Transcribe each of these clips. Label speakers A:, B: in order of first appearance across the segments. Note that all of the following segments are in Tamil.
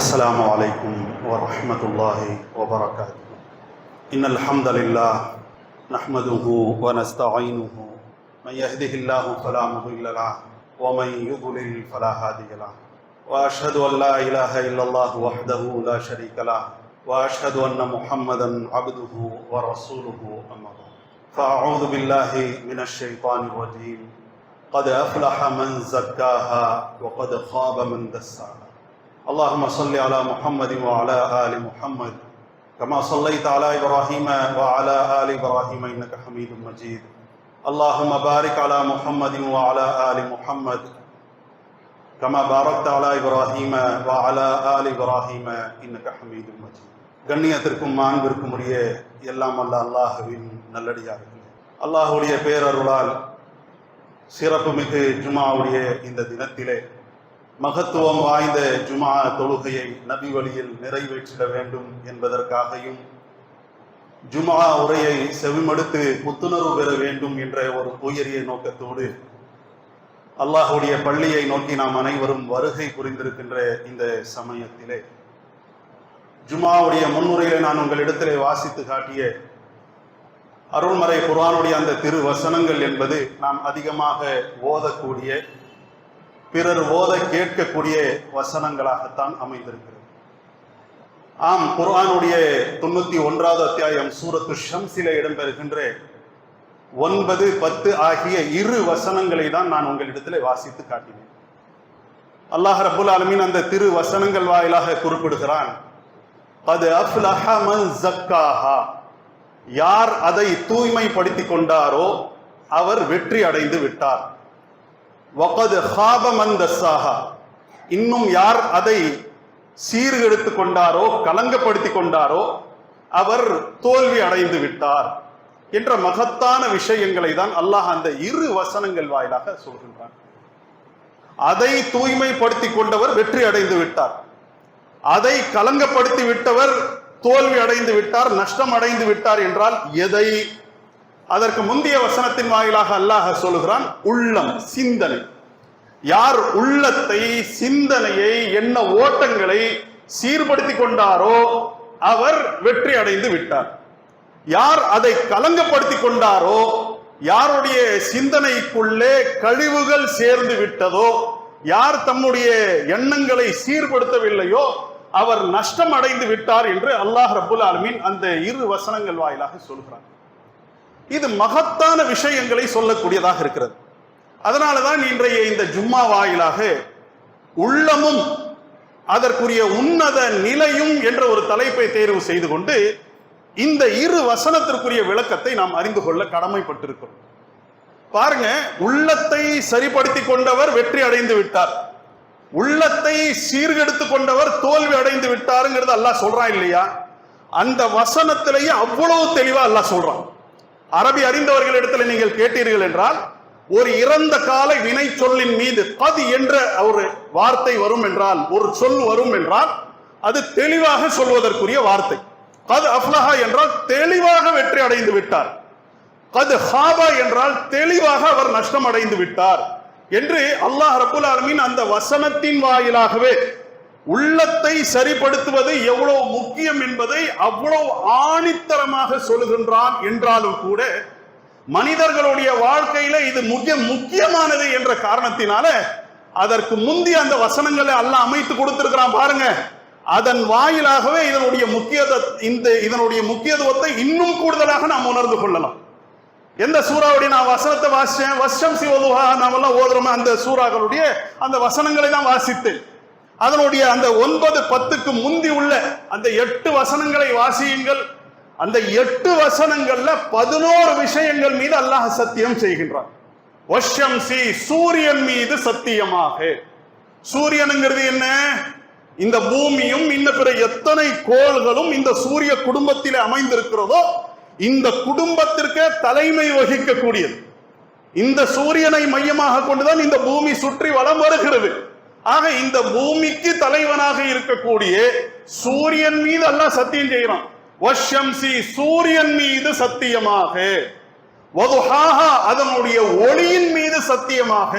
A: السلام عليكم ورحمة الله وبركاته. إن الحمد لله نحمده ونستعينه من يهده الله فلا مضل له ومن يضلل فلا هادي له وأشهد أن لا إله إلا الله وحده لا شريك له وأشهد أن محمدا عبده ورسوله أما بعد فأعوذ بالله من الشيطان الرجيم قد أفلح من زكاها وقد خاب من دساها. اللهم صل على محمد وعلى آل محمد كما صليت على إبراهيم وعلى آل إبراهيم إنك حميد مجيد. اللهم بارك على محمد وعلى آل محمد كما باركت على إبراهيم وعلى آل إبراهيم إنك حميد مجيد. கண்ணியத்திற்கும் மாண்பிற்கும் உரிய எல்லாம் அல்ல அல்லாஹ்வின் நல்லடியார்களே, அல்லாஹ்வுடைய பேரருளால் சிறப்புமிகு ஜுமாவுடைய இந்த தினத்திலே மகத்துவம் வாய்ந்த ஜுமா தொழுகையை நபி வழியில் நிறைவேற்றிட வேண்டும் என்பதற்காகவும் ஜுமா உரையை செவிமடுத்து புத்துணர்வு பெற வேண்டும் என்ற ஒரு உயரிய நோக்கத்தோடு அல்லாஹுடைய பள்ளியை நோக்கி நாம் அனைவரும் வருகை புரிந்திருக்கின்ற இந்த சமயத்திலே ஜுமாவுடைய முன்னுரையிலே நான் உங்களிடத்திலே வாசித்து காட்டிய அருள்மறை குர்ஆனுடைய அந்த திரு வசனங்கள் என்பது நாம் அதிகமாக ஓதக்கூடிய, பிறர் ஓத கேட்கக்கூடிய வசனங்களாகத்தான் அமைந்திருக்கிறது. ஆம், குர்ஆனுடைய 91வது அத்தியாயம் சூரத்து ஷம்ஸிலே இடம்பெறுகின்ற 9, 10 ஆகிய இரு வசனங்களை தான் நான் உங்களிடத்தில் வாசித்து காட்டினேன். அல்லாஹ் ரப்புல் ஆலமீன் அந்த திரு வசனங்கள் வாயிலாக குறிப்பிடுகிறான், கத் அஃப்லஹ மன் ஸக்காஹா, யார் அதை தூய்மைப்படுத்திக் கொண்டாரோ அவர் வெற்றி அடைந்து விட்டார். வகத் ஹாப மன் தஸ்ஸாஹா, இன்னும் யார் அதை சீர்கெடுத்து கொண்டாரோ கலங்கப்படுத்தி கொண்டாரோ அவர் தோல்வி அடைந்து விட்டார் என்ற மகத்தான விஷயங்களை தான் அல்லாஹ் அந்த இரு வசனங்கள் வாயிலாக சொல்கின்றான். அதை தூய்மைப்படுத்தி கொண்டவர் வெற்றி அடைந்து விட்டார், அதை கலங்கப்படுத்தி விட்டவர் தோல்வி அடைந்து விட்டார், நஷ்டம் அடைந்து விட்டார் என்றால் எதை? அதற்கு முந்தைய வசனத்தின் வாயிலாக அல்லாஹ் சொல்லுகிறான், உள்ளம், சிந்தனை. யார் உள்ளத்தை, சிந்தனையை, எண்ண ஓட்டங்களை சீர்படுத்தி கொண்டாரோ அவர் வெற்றி அடைந்து விட்டார். யார் அதை கலங்கப்படுத்தி கொண்டாரோ, யாருடைய சிந்தனைக்குள்ளே கழிவுகள் சேர்ந்து விட்டதோ, யார் தம்முடைய எண்ணங்களை சீர்படுத்தவில்லையோ அவர் நஷ்டம் அடைந்து விட்டார் என்று அல்லாஹ் ரப்புல் ஆலமீன் அந்த இரு வசனங்கள் வாயிலாக சொல்கிறார். இது மகத்தான விஷயங்களை சொல்லக்கூடியதாக இருக்கிறது. அதனாலதான் இன்றைய இந்த ஜும்மா வாயிலாக உள்ளமும் அதற்குரிய உன்னத நிலையும் என்ற ஒரு தலைப்பை தேர்வு செய்து கொண்டு இந்த இரு வசனத்திற்குரிய விளக்கத்தை நாம் அறிந்து கொள்ள கடமைப்பட்டிருக்கிறோம். பாருங்க, உள்ளத்தை சரிப்படுத்தி கொண்டவர் வெற்றி அடைந்து விட்டார், உள்ளத்தை சீர்கெடுத்து கொண்டவர் தோல்வி அடைந்து விட்டாருங்கிறது அல்லாஹ் சொல்றான் இல்லையா? அந்த வசனத்திலேயே அவ்வளவு தெளிவா அல்லாஹ் சொல்றான். அரபி அறிந்தவர்களிடத்துல நீங்கள் கேட்டீர்கள் என்றால், ஒரு இறந்த கால வினை சொல்லின் மீது கத் என்ற ஒரு வார்த்தை வரும் என்றால், ஒரு சொல் வரும் என்றால் அது தெளிவாக சொல்வதற்குரிய வார்த்தை. கத் அஃப்லஹா என்றால் தெளிவாக வெற்றி அடைந்து விட்டார், கத் ஹாபா என்றால் தெளிவாக அவர் நஷ்டம் அடைந்து விட்டார் என்று அல்லாஹ் ரப்புல் ஆலமீன் அந்த வசனத்தின் வாயிலாகவே உள்ளத்தை சரிப்படுத்துவது எவ்வளவு முக்கியம் என்பதை அவ்வளவு ஆணித்தரமாக சொல்லுகின்றான். என்றாலும் கூட மனிதர்களுடைய வாழ்க்கையில இது முக்கியமானது என்ற காரணத்தினால அதற்கு முந்தைய அந்த வசனங்களை அல்லாஹ் அமைத்து கொடுத்திருக்கிறான். பாருங்க, அதன் வாயிலாகவே இதனுடைய முக்கியத்துவத்தை இன்னும் கூடுதலாக நாம் உணர்ந்து கொள்ளலாம். எந்த சூறாவுடைய நான் வசனத்தை வாசிச்சேன், வஷம்சி வதுஹா நாமெல்லாம் ஓதுறோம், அந்த சூறாக்களுடைய அந்த வசனங்களை தான் வாசித்தேன். அதனுடைய அந்த 9, 10க்கு முந்தி உள்ள அந்த 8 வசனங்களை வாசியுங்கள். அந்த 8 வசனங்கள்ல 11 விஷயங்கள் மீது அல்லாஹ் சத்தியம் செய்கின்றான். வஷம்சி, சூரியன் மீது சத்தியமாக. சூரியனுங்கிறது என்ன? இந்த பூமியும் இன்ன பிற எத்தனை கோள்களும் இந்த சூரிய குடும்பத்திலே அமைந்திருக்கிறதோ இந்த குடும்பத்திற்கு தலைமை வகிக்கக்கூடியது. இந்த சூரியனை மையமாக கொண்டுதான் இந்த பூமி சுற்றி வலம் வருகிறது. ஆக இந்த பூமிக்கு தலைவனாக இருக்கக்கூடிய சூரியன் மீது அல்லாஹ் சத்தியம் செய்கிறான். வஷம்சி, சூரியன் மீது சத்தியமாக, வதுஹாஹா, அதனுடைய ஒளியின் மீது சத்தியமாக.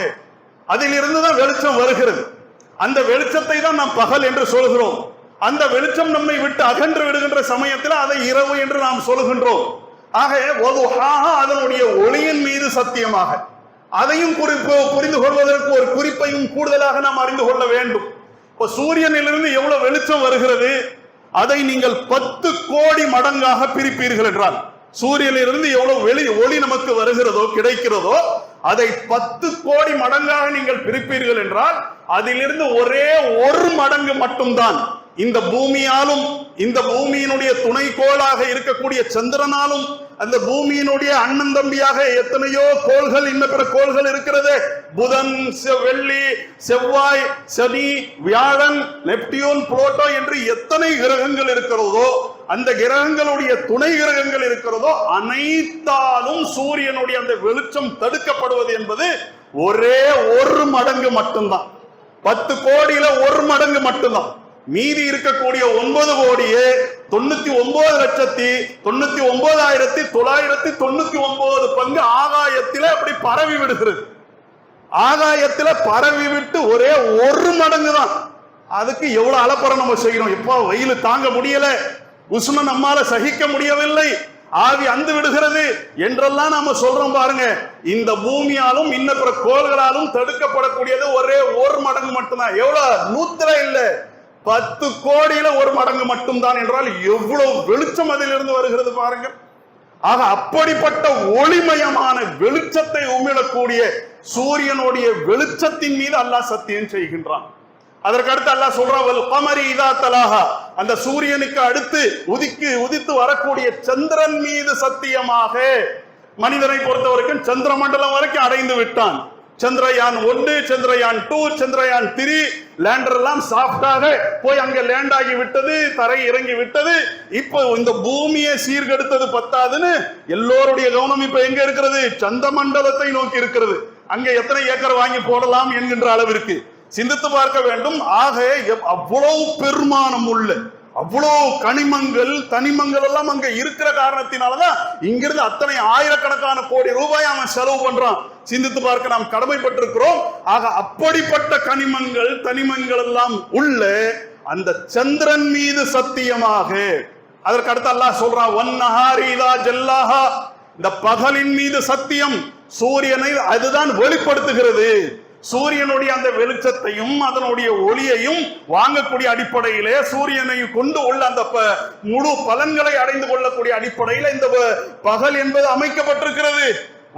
A: அதிலிருந்து தான் வெளிச்சம் வருகிறது. அந்த வெளிச்சத்தை தான் நாம் பகல் என்று சொல்கிறோம். அந்த வெளிச்சம் நம்மை விட்டு அகன்று விடுகின்ற சமயத்தில் அதை இரவு என்று நாம் சொல்கின்றோம். ஆக அதனுடைய ஒளியின் மீது சத்தியமாக, அதையும் புரிந்து கொள்வதற்கு ஒரு குறிப்பையும் கூடுதலாக நாம் அறிந்து கொள்ள வேண்டும். இப்போ சூரியனிலிருந்து எவ்வளவு வெளிச்சம் வருகிறது, அதை நீங்கள் 10 கோடி மடங்காக பிரிப்பீர்கள் என்றால், சூரியனிலிருந்து எவ்வளவு ஒளி நமக்கு வருகிறதோ கிடைக்கிறதோ அதை 10 கோடி மடங்காக நீங்கள் பிரிப்பீர்கள் என்றால், அதிலிருந்து ஒரே 1 மடங்கு மட்டும்தான் இந்த பூமியாலும், இந்த பூமியினுடைய துணைக்கோளாக இருக்கக்கூடிய சந்திரனாலும், அந்த பூமியினுடைய அண்ணன் தம்பியாக எத்தனையோ கோள்கள், இன்ன பிற கோள்கள் இருக்கிறது, புதன், வெள்ளி, செவ்வாய், சனி, வியாழன், நெப்டியூன், புளோட்டோ என்று எத்தனை கிரகங்கள் இருக்கிறதோ, அந்த கிரகங்களுடைய துணை கிரகங்கள் இருக்கிறதோ அனைத்தாலும் சூரியனுடைய அந்த வெளிச்சம் தடுக்கப்படுவது என்பது ஒரே 1 மடங்கு மட்டும்தான். 10 கோடியில 1 மடங்கு மட்டும்தான். மீதி இருக்கக்கூடிய 9 கோடியே 99,99,999 பங்கு ஆகாயத்தில அப்படி பரவி விடுகிறது. ஆகாயத்தில பரவி விட்டு ஒரே 1 மடங்கு தான். அதுக்கு எவ்வளவு அலப்பறை நம்ம செய்யணும். இப்போ வெயில் தாங்க முடியல, உஷ்ணம் நம்மால சகிக்க முடியவில்லை, ஆவி அந்து விடுகிறது என்றெல்லாம் நாம சொல்றோம் பாருங்க. இந்த பூமியாலும் இன்ன பிற கோள்களாலும் தடுக்கப்படக்கூடியது ஒரே 1 மடங்கு மட்டும்தான். எவ்வளவு? 100 இல்ல, 10 கோடியில 1 மடங்கு மட்டும்தான் என்றால் எவ்வளவு வெளிச்சம் அதிலிருந்து வருகிறது பாருங்க. ஆக அப்படிப்பட்ட ஒளிமயமான வெளிச்சத்தை உமிழக்கூடிய சூரியனுடைய வெளிச்சத்தின் மீது அல்லாஹ் சத்தியம் செய்கின்றான். அதற்கு அடுத்து அல்லாஹ் சொல்றான், கமரி இதா தலாஹா, அந்த சூரியனுக்கு அடுத்து உதித்து வரக்கூடிய சந்திரன் மீது சத்தியமாக. மனிதனை பொறுத்த வரைக்கும் சந்திர மண்டலம் வரைக்கும் அடைந்து விட்டான். சந்திரயான் 1, சந்திரயான் 2, சந்திரயான் 3 லேண்டர் எல்லாம் சாஃப்டாக போய் அங்க லேண்ட் ஆகி விட்டது, தரை இறங்கி விட்டது. இப்போ இந்த பூமியை சீர்கெடுத்தது பத்தாதுன்னு எல்லோருடைய கவனம் இப்ப எங்க இருக்கிறது? சந்திர மண்டலத்தை நோக்கி இருக்கிறது. அங்க எத்தனை ஏக்கர் வாங்கி போடலாம் என்கின்ற அளவிற்கு சிந்தித்து பார்க்க வேண்டும். ஆக அவ்வளவு பெருமானம் உள்ள, அவ்வளவு கனிமங்கள் தனிமங்கள் எல்லாம் அங்க இருக்கிற காரணத்தினாலதான் இங்கிருந்து அத்தனை ஆயிரக்கணக்கான கோடி ரூபாய் அவன் செலவு பண்றான். சிந்தித்து பார்க்க நாம் கடமைப்பட்டிருக்கிறோம். ஆக அப்படிப்பட்ட கனிமங்கள் தனிமங்கள் எல்லாம் உள்ள அந்த சந்திரன் மீது சத்தியமாக. அதற்கு அடுத்து அல்லாஹ் சொல்றான், வன்னஹாரி இதா ஜல்லாஹா, இந்த பகலின் மீது சத்தியம். சூரியனை அதுதான் வெளிப்படுத்துகிறது. சூரியனுடைய அந்த வெளிச்சத்தையும் அதனுடைய ஒளியையும் வாங்கக்கூடிய அடிப்படையிலே, சூரியனை கொண்டு உள்ள அந்த முழு பலன்களை அடைந்து கொள்ளக்கூடிய அடிப்படையில் இந்த பகல் என்பது அமைக்கப்பட்டிருக்கிறது.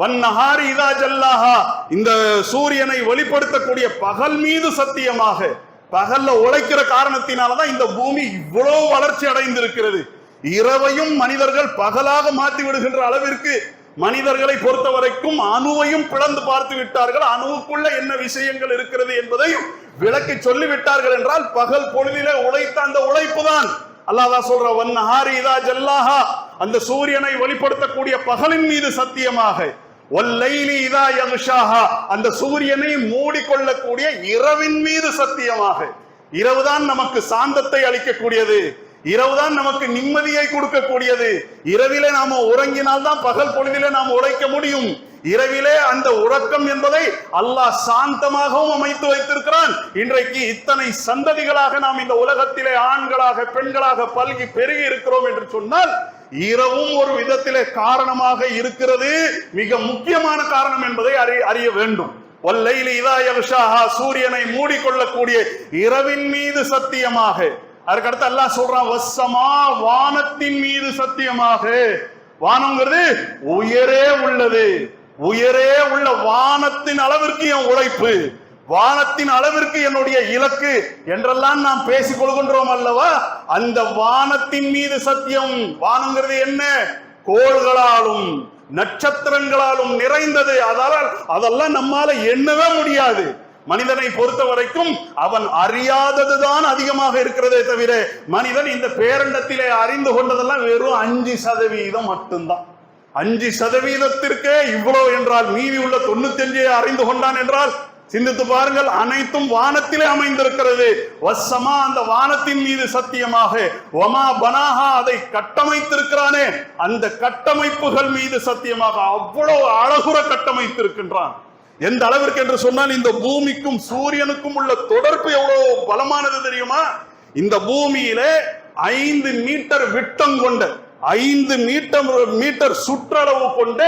A: வன்னஹாரி இதா ஜல்லாஹா, இந்த சூரியனை வெளிப்படுத்தக்கூடிய பகல் மீது சத்தியமாக. பகல்ல உழைக்கிற காரணத்தினாலதான் இந்த பூமி இவ்வளவு வளர்ச்சி அடைந்திருக்கிறது. இரவையும் மனிதர்கள் பகலாக மாற்றி விடுகின்ற அளவிற்கு மனிதர்களை பொறுத்த வரைக்கும் அணுவையும் பிளந்து பார்த்து விட்டார்கள். அணுவுக்குள்ள என்ன விஷயங்கள் இருக்கிறது என்பதையும் விளக்கி சொல்லி விட்டார்கள். என்றால் பகல் பொழுதிலே உழைத்த அந்த உழைப்பு தான். அல்லாஹ் சொல்ற, வன்னஹாரி இதா ஜல்லாஹா, அந்த சூரியனை வெளிப்படுத்தக்கூடிய பகலின் மீது சத்தியமாக. வல்லைலி இதா யக்ஷாஹா, அந்த சூரியனை மூடிக்கொள்ளக்கூடிய இரவின் மீது சத்தியமாக. இரவுதான் நமக்கு சாந்தத்தை அளிக்கக்கூடியது, இரவுதான் நமக்கு நிம்மதியை கொடுக்கக்கூடியது. இரவிலே நாம உறங்கினால்தான் பகல் பொழுதிலே நாம் உழைக்க முடியும். இரவிலே அந்த உறக்கம் என்பதை அல்லாஹ் சாந்தமாகவும் அமைத்து வைத்திருக்கிறான். இன்றைக்கு இத்தனை சந்ததிகளாக நாம் இந்த உலகத்திலே ஆண்களாக பெண்களாக பல்கி பெருகி இருக்கிறோம் என்று சொன்னால் இரவும் ஒரு விதத்திலே காரணமாக இருக்கிறது, மிக முக்கியமான காரணம் என்பதை அறிய வேண்டும். வல்லைலி இதா யக்ஷாஹா, சூரியனை மூடிக்கொள்ளக்கூடிய இரவின் மீது சத்தியமாக. அதுக்கடுத்து அல்லாஹ் சொல்றான், வஸ்ஸமா, வானத்தின் மீது சத்தியமாக. வானம்ங்கிறது உயரே உள்ளது, உயரே உள்ள வானத்தின் அளவிற்கு என் உழைப்பு, வானத்தின் அளவிற்கு என்னுடைய இலக்கு என்றெல்லாம் நாம் பேசிக் கொள்கின்றோம் அல்லவா? அந்த வானத்தின் மீது சத்தியம். வானம்ங்கிறது என்ன? கோள்களாலும் நட்சத்திரங்களாலும் நிறைந்தது. அதெல்லாம் நம்மால எண்ணவே முடியாது. மனிதனை பொறுத்த வரைக்கும் அவன் அறியாததுதான் அதிகமாக இருக்கிறதே தவிர மனிதன் இந்த பேரண்டத்திலே அறிந்து கொண்டதெல்லாம் வெறும் 5% மட்டும்தான். 5%த்திற்கே இவ்வளவு என்றால் மீதி உள்ள 95 அறிந்து கொண்டான் என்றால் சிந்தித்து பாருங்கள். அனைத்தும் வானத்திலே அமைந்திருக்கிறது. வஸ்ஸமா, அந்த வானத்தின் மீது சத்தியமாக. வமா பனாஹா, அதை கட்டமைத்திருக்கிறானே அந்த கட்டமைப்புகள் மீது சத்தியமாக. அவ்வளவு அழகுற கட்டமைத்திருக்கின்றான். எந்த அளவிற்கு என்று சொன்னால் இந்த பூமிக்கும் சூரியனுக்கும் உள்ள தொடர்பு எவ்வளவு பலமானது தெரியுமா? இந்த பூமியிலே 5 மீட்டர் விட்டம் கொண்ட 5 மீட்டர் சுற்றளவு கொண்ட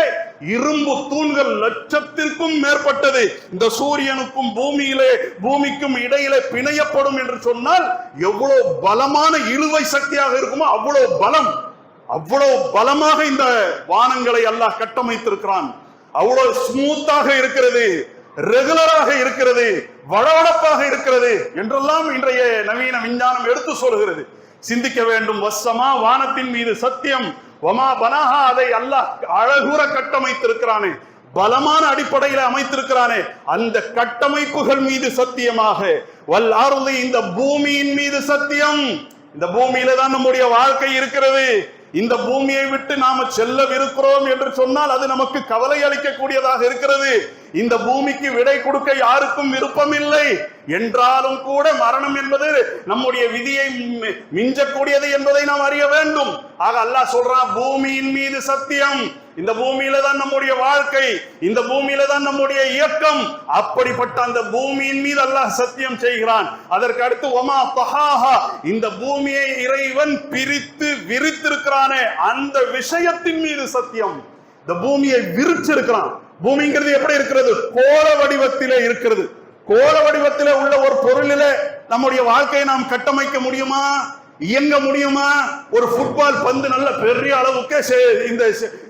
A: இரும்பு தூண்கள் லட்சத்திற்கும் மேற்பட்டது இந்த சூரியனுக்கும் பூமிக்கும் இடையிலே பிணையப்படும் என்று சொன்னால் எவ்வளவு பலமான இழுவை சக்தியாக இருக்குமோ அவ்வளவு பலமாக இந்த வானங்களை அல்லாஹ் கட்டமைத்திருக்கிறான். அவ்வளவு ஸ்மூத்தாக இருக்கிறது, ரெகுலராக இருக்கிறது, வளவளப்பாக இருக்கிறது என்றெல்லாம் இன்றைய நவீன விஞ்ஞானம் எடுத்து சொல்கிறது. சிந்திக்க வேண்டும். வஸ்ஸமா, வானத்தின் மீது சத்தியம், வமா பனாஹா, அதை அல்லாஹ் அழகுற கட்டமைத்திருக்கிறானே, பலமான அடிப்படையில் அமைத்திருக்கிறானே, அந்த கட்டமைப்புகள் மீது சத்தியமாக, வல் அர்தி, இந்த பூமியின் மீது சத்தியம். இந்த பூமியில தான் நம்முடைய வாழ்க்கை இருக்கிறது. இந்த பூமியை விட்டு நாம செல்லவிருக்கிறோம் என்று சொன்னால் அது நமக்கு கவலை அளிக்கக்கூடியதாக இருக்கிறது. இந்த பூமிக்கு விடை கொடுக்க யாருக்கும் விருப்பம் இல்லை என்றாலும் கூட மரணம் என்பது நம்முடைய விதியை மிஞ்சக்கூடியது என்பதை நாம் அறிய வேண்டும். ஆக அல்லாஹ் சொல்றான், பூமியின் மீது சத்தியம், இந்த பூமியில தான் நம்முடைய வாழ்க்கை, இந்த பூமியில தான் நம்முடைய இயக்கம். அப்படிப்பட்ட அந்த பூமியின் மீது அல்லாஹ் சத்தியம் செய்கிறான். அதற்கு அடுத்து வமா தஹாஹா, இந்த பூமியை இறைவன் பிரித்து விரித்திருக்கிறானே அந்த விஷயத்தின் மீது சத்தியம். இந்த பூமியை விரிச்சிருக்கிறான். பூமிங்கிறது எப்படி இருக்கிறது? கோள வடிவத்திலே இருக்கிறது. கோள வடிவத்திலே உள்ள ஒரு பொருளிலே நம்முடைய வாழ்க்கையை நாம் கட்டமைக்க முடியுமா? இயங்க முடியுமா? ஒரு ஃபுட்பால் பந்து நல்ல பெரிய அளவுக்கு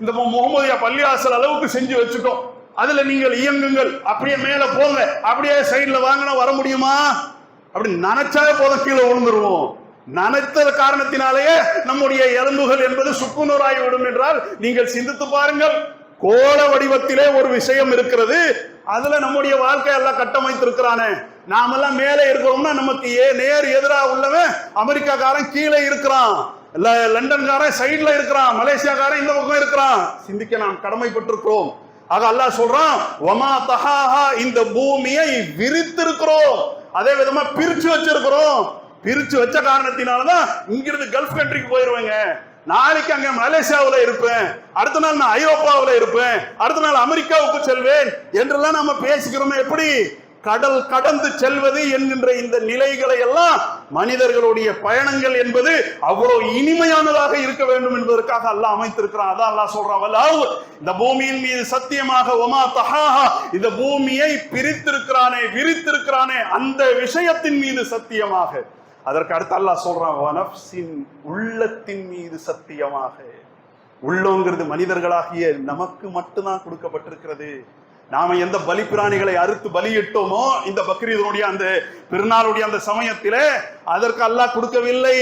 A: இந்த முகமதியா பள்ளிவாசல் அளவுக்கு செஞ்சு வச்சுட்டோம். அதுல நீங்கள் இயங்குங்கள், அப்படியே மேல போங்க, அப்படியே சைட்ல வாங்கினா வர முடியுமா? அப்படி நினைச்சாலே போதும் கீழே விழுந்துருவோம். நினைத்த காரணத்தினாலேயே நம்முடைய எலும்புகள் என்பது சுக்குநூறாகி விடும் என்றால் நீங்கள் சிந்தித்து பாருங்கள். கோள வடிவத்திலே ஒரு விஷயம் இருக்கிறது, அதுல நம்முடைய வாழ்க்கை எல்லாம் கட்டமைத்திருக்கிறானே. நாமெல்லாம் மேலே இருக்கிறோம்னா நமக்கு நேர் எதிராக உள்ளவன் அமெரிக்காக்காரன் கீழே இருக்கிறான், லண்டன்காரன் சைட்ல இருக்கிறான், மலேசியாக்காரன் இந்த பக்கம் இருக்கிறான். சிந்திக்க நாம் கடமைப்பட்டிருக்கிறோம். ஆக அல்லாஹ் சொல்றான், வமா தஹாஹா, இந்த பூமியை விரித்திருக்கிறோம், அதே விதமா பிரிச்சு வச்சிருக்கிறோம். பிரிச்சு வச்ச காரணத்தினாலதான் இங்கிருந்து கல்ஃப் கண்ட்ரிக்கு போயிருவேங்க, நாளைக்கு அங்க மலேசியாவில் இருப்பேன், அடுத்த நாள் நான் ஐரோப்பாவில் இருப்பேன், அடுத்த நாள் அமெரிக்காவுக்கு செல்வேன் என்றெல்லாம் நாம பேசிக்கிறோமே. எப்படி கடல் கடந்து செல்வது என்கின்ற இந்த நிலைகளை எல்லாம் மனிதர்களுடைய பயணங்கள் என்பது அவ்வளவு இனிமையானதாக இருக்க வேண்டும் என்பதற்காக அல்லாஹ் அமைத்திருக்கிறான். அதான் அல்லாஹ் சொல்றான், இந்த பூமியின் மீது சத்தியமாக, வமா தஹாஹா, இந்த பூமியை பிரித்திருக்கிறானே, விரித்திருக்கிறானே அந்த விஷயத்தின் மீது சத்தியமாக. அதற்கு அடுத்து அல்லாஹ் சொல்றான், வனஃப்ஸின், உள்ளத்தின் மீது சத்தியமாக. உள்ளங்கிறது மனிதர்களாகிய நமக்கு மட்டும்தான் கொடுக்கப்பட்டிருக்கிறது. நாம எந்த பலி பிராணிகளை அறுத்து பலியிட்டோமோ இந்த பக்ரீதனுடைய அந்த பெருநாளுடைய அந்த சமயத்திலே, அதற்கு அல்லாஹ் கொடுக்கவில்லை.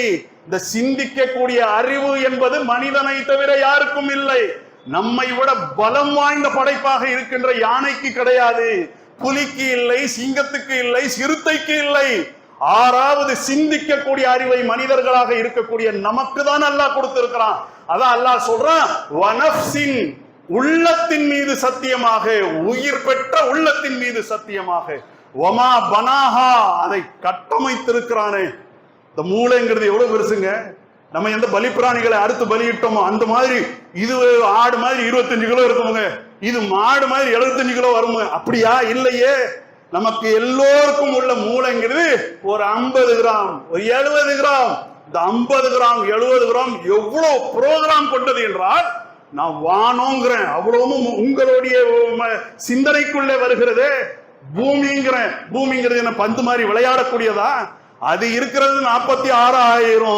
A: இந்த சிந்திக்கக்கூடிய அறிவு என்பது மனிதனை தவிர யாருக்கும் இல்லை. நம்மை விட பலம் வாய்ந்த படைப்பாக இருக்கின்ற யானைக்கு கிடையாது, புலிக்கு இல்லை, சிங்கத்துக்கு இல்லை, சிறுத்தைக்கு இல்லை. ஆறாவது சிந்திக்கக்கூடிய அறிவை மனிதர்களாக இருக்கக்கூடிய நமக்கு தான் அல்லாஹ் கொடுத்திருக்கிறான். அதான் அல்லாஹ் சொல்றான், வனஃப்ஸின், உள்ளத்தின் மீது சத்தியமாக, உயிர் பெற்ற உள்ளத்தின் மீது சத்தியமாக, வமா பனாஹா, அதை கட்டமைத்திருக்கிறானே. இந்த மூளைங்கிறது எவ்வளவு பெருசுங்க. நம்ம எந்த பலி பிராணிகளை அறுத்து பலியிட்டோமோ அந்த மாதிரி இது ஆடு மாதிரி 25 கிலோ இருக்குமுங்க, இது மாடு மாதிரி 75 கிலோ வருங்க. அப்படியா? இல்லையே. நமக்கு எல்லோருக்கும் உள்ள மூளைங்கிறது ஒரு 50 கிராம், ஒரு 70 கிராம். இந்த 50 கிராம் 70 கிராம் எவ்வளவு புரோகிராம் கொண்டது என்றால், நான் வானோங்கிறேன், அவ்வளவும் உங்களுடைய சிந்தனைக்குள்ளே வருகிறது. பூமிங்கிறது என்ன பந்து மாதிரி விளையாடக்கூடியதா? அது இருக்கிறது 46,000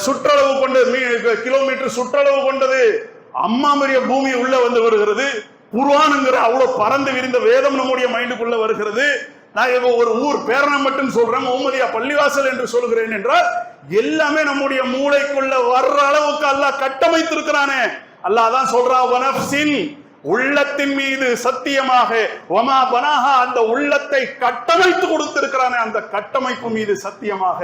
A: சுற்றளவு கொண்டது, கிலோமீட்டர் சுற்றளவு கொண்டது. அம்மா பெரிய பூமி உள்ள வந்து வருகிறது. குர்ஆன்ங்கிற அவ்வளவு பறந்து விரிந்த வேதம் நம்முடைய மைண்டுக்குள்ள வருகிறது. நான் ஒரு ஊர் பேரணை மட்டும் சொல்றேன், முகமதியா பள்ளிவாசல் என்று சொல்கிறேன் என்றால் எல்லாமே நம்முடைய மூளைக்குள்ள வர்ற அளவுக்கு அல்லாஹ் கட்டமைத்திருக்கிறானே. அல்லாஹ் தான் சொல்றான், வனஃப்ஸின், உள்ளத்தின் மீது சத்தியமாக, வமா பனாஹா, அந்த உள்ளத்தை கட்டமைத்து கொடுத்திருக்கிறானே அந்த கட்டமைப்பு மீது சத்தியமாக,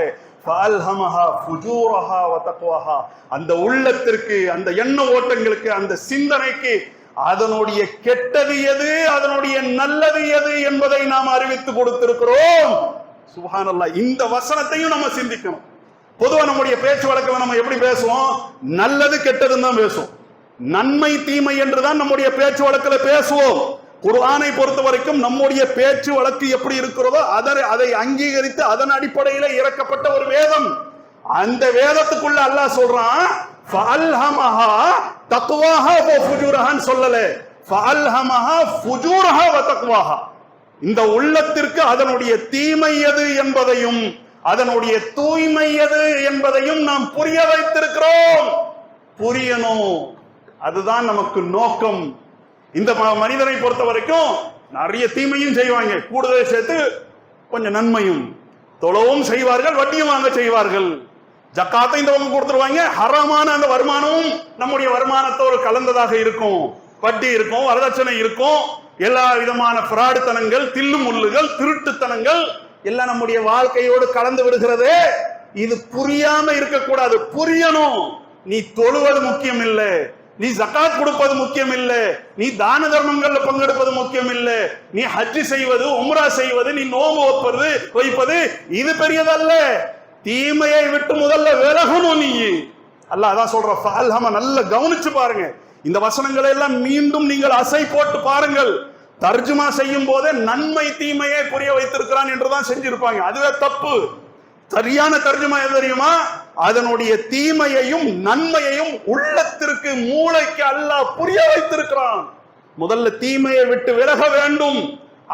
A: ஃபஅல்ஹமஹா ஃபுஜூரஹா வ தக்வாஹா, அந்த உள்ளத்திற்கு, அந்த எண்ண ஓட்டங்களுக்கு, அந்த சிந்தனைக்கு அதனுடைய கெட்டது எது, அதனுடைய நல்லது எது என்பதை நாம் அறிவித்து கொடுத்திருக்கிறோம். சுப்ஹானல்லாஹ். இந்த வசனத்தையும் நம்ம சிந்திக்கணும். பொதுவா நம்முடைய பேச்சு வழக்கில் நம்ம எப்படி பேசுவோம்? நல்லது கெட்டதுன்னு தான் பேசுவோம். நன்மை தீமை என்றுதான் நம்முடைய பேச்சு வழக்கில் பேசுவோம். குர்ஆனை பொறுத்த வரைக்கும் நம்முடைய பேச்சு வழக்கு எப்படி இருக்கிறதோ அதை அங்கீகரித்து அதன் அடிப்படையில இறக்கப்பட்ட ஒரு வேதம். அந்த வேதத்துக்குள்ள அல்லாஹ் சொல்றான் ஃபஅல்ஹமஹா தக்வாஹா வ ஃபுஜூரஹான்னு சொல்லல, ஃபஅல்ஹமஹா ஃபுஜூரஹா வ தக்வாஹா. இந்த உள்ளத்திற்கு அதனுடைய தீமை எது என்பதையும் அதனுடைய தூய்மை எது என்பதையும் நாம் புரிய வைத்திருக்கிறோம். புரியணும், அதுதான் நமக்கு நோக்கம். இந்த மனிதனை பொறுத்த வரைக்கும் நிறைய தீமையும் செய்வாங்க, கூடுதல் சேர்த்து கொஞ்சம் நன்மையும். தொழவும் செய்வார்கள், வட்டியும் வாங்க செய்வார்கள், ஜக்காத்தை இந்த பக்கம் கொடுத்துருவாங்க. ஹராமான அந்த வருமானமும் நம்முடைய வருமானத்தோடு கலந்ததாக இருக்கும். வட்டி இருக்கும், வரதட்சணை இருக்கும், எல்லா விதமான பிராடுத்தனங்கள், தில்லு முள்ளுகள், திருட்டுத்தனங்கள் எல்லாம் நம்முடைய வாழ்க்கையோடு கலந்து விடுகிறது. இது புரியாம இருக்கக்கூடாது, புரியணும். நீ தொழுவது முக்கியம் இல்லை, நீ ஜகாத் கொடுப்பது முக்கியம் இல்லை, நீ தான தர்மங்கள்ல பங்கெடுப்பது முக்கியம் இல்லை, நீ ஹஜ் செய்வது, உம்ரா செய்வது, நீ நோம்பு வைப்பது இது பெரியதல்ல. தீமையை விட்டு முதல்ல விலகணும் நீ. அல்லாஹ் அதான் சொல்ற, ஃபஅல்ஹம. நல்ல கவனிச்சு பாருங்க இந்த வசனங்களை எல்லாம், மீண்டும் நீங்கள் அசை போட்டு பாருங்கள். தர்ஜுமா செய்யும் போதே நன்மை தீமையை புரிய வைத்திருக்கிறான் என்றுதான் செஞ்சிருப்பாங்க, அதுவே தப்பு. சரியான தர்ஜுமா எது தெரியுமா? அதனுடைய தீமையையும் நன்மையையும் உள்ளத்திற்கு, மூளைக்கு அல்லாஹ் புரிய வைத்திருக்கிறான். முதல்ல தீமையை விட்டு விலக வேண்டும்,